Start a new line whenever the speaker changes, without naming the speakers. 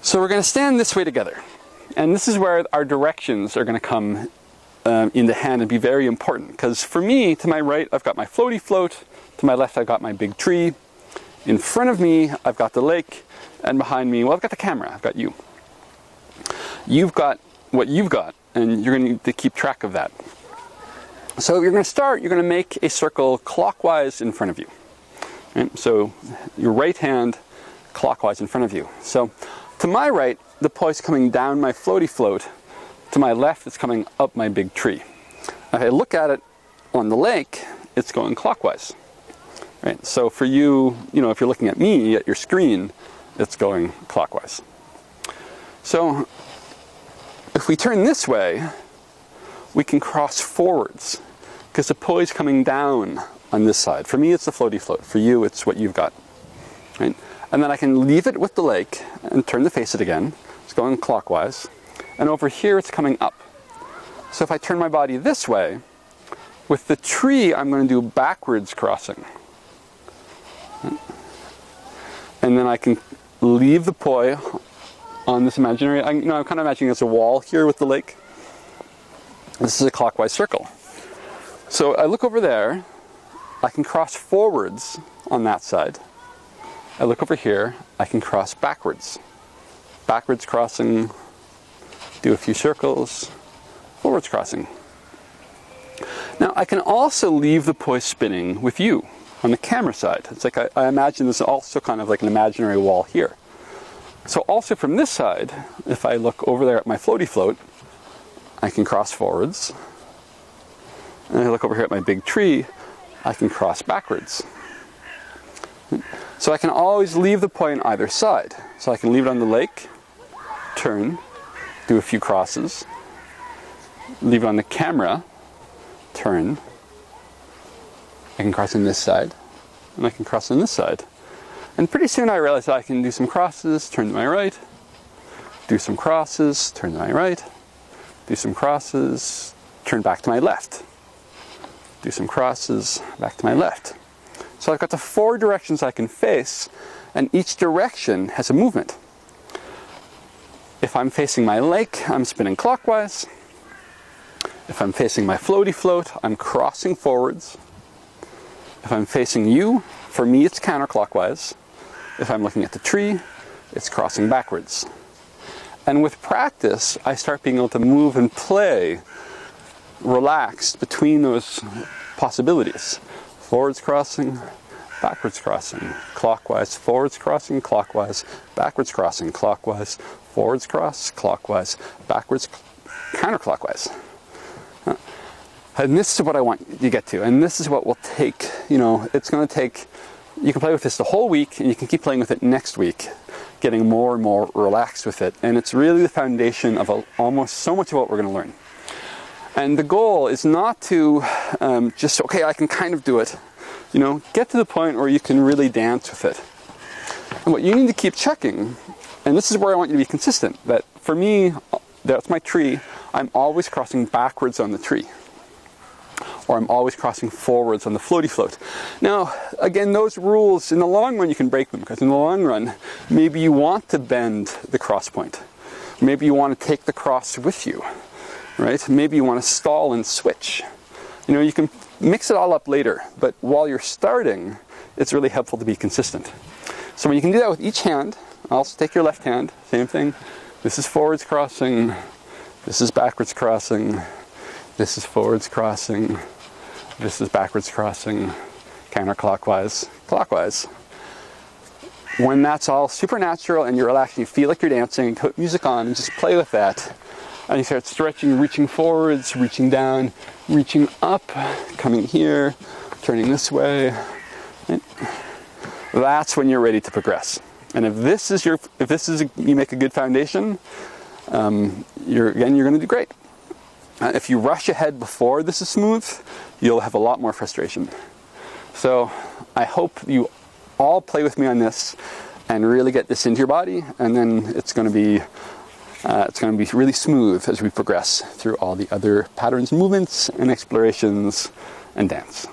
So we're going to stand this way together. And this is where our directions are going to come into hand and be very important. Because for me, to my right, I've got my floaty float. To my left, I've got my big tree. In front of me, I've got the lake. And behind me, well, I've got the camera. I've got you. You've got what you've got. And you're going to need to keep track of that. So you're going to start, you're going to make a circle clockwise in front of you. Right? So your right hand clockwise in front of you. So to my right, the poi's coming down my floaty float. To my left, it's coming up my big tree. If I look at it on the lake, it's going clockwise. Right? So for you, if you're looking at me at your screen, it's going clockwise. So if we turn this way, we can cross forwards because the poi's coming down on this side. For me, it's the floaty float. For you, it's what you've got. Right? And then I can leave it with the lake and turn to face it again. It's going clockwise. And over here, it's coming up. So if I turn my body this way, with the tree, I'm going to do backwards crossing. Right? And then I can leave the poi on this imaginary, I'm kind of imagining there's a wall here with the lake. This is a clockwise circle. So I look over there, I can cross forwards on that side. I look over here, I can cross backwards. Backwards crossing, do a few circles, forwards crossing. Now I can also leave the poi spinning with you on the camera side. It's like I imagine there's also kind of like an imaginary wall here. So also from this side, if I look over there at my floaty float, I can cross forwards. And I look over here at my big tree, I can cross backwards. So I can always leave the poi on either side. So I can leave it on the lake, turn, do a few crosses, leave it on the camera, turn. I can cross on this side, and I can cross on this side. And pretty soon I realize I can do some crosses, turn to my right, do some crosses, turn to my right, do some crosses, turn back to my left. Do some crosses, back to my left. So I've got the 4 directions I can face, and each direction has a movement. If I'm facing my lake, I'm spinning clockwise. If I'm facing my floaty float, I'm crossing forwards. If I'm facing you, for me it's counterclockwise. If I'm looking at the tree, it's crossing backwards. And with practice, I start being able to move and play relaxed between those possibilities. Forwards crossing, backwards crossing, clockwise, forwards crossing, clockwise, backwards crossing, clockwise, forwards cross, clockwise, backwards, counterclockwise. And this is what I want you to get to. And this is what will take, it's going to take, you can play with this the whole week, and you can keep playing with it next week, getting more and more relaxed with it. And it's really the foundation of almost so much of what we're going to learn. And the goal is not to okay, I can kind of do it. Get to the point where you can really dance with it. And what you need to keep checking, and this is where I want you to be consistent, that for me, that's my tree, I'm always crossing backwards on the tree. Or I'm always crossing forwards on the floaty float. Now, again, those rules, in the long run, you can break them, because in the long run, maybe you want to bend the cross point. Maybe you want to take the cross with you. Right? Maybe you want to stall and switch. You can mix it all up later, but while you're starting, it's really helpful to be consistent. So when you can do that with each hand, also take your left hand, same thing. This is forwards crossing, this is backwards crossing, this is forwards crossing, this is backwards crossing, counterclockwise, clockwise. When that's all supernatural and you're relaxing, you feel like you're dancing, put music on and just play with that. And you start stretching, reaching forwards, reaching down, reaching up, coming here, turning this way. Right? That's when you're ready to progress. And if you make a good foundation, you're going to do great. If you rush ahead before this is smooth, you'll have a lot more frustration. So I hope you all play with me on this and really get this into your body, and then it's going to be really smooth as we progress through all the other patterns, movements, and explorations and dance.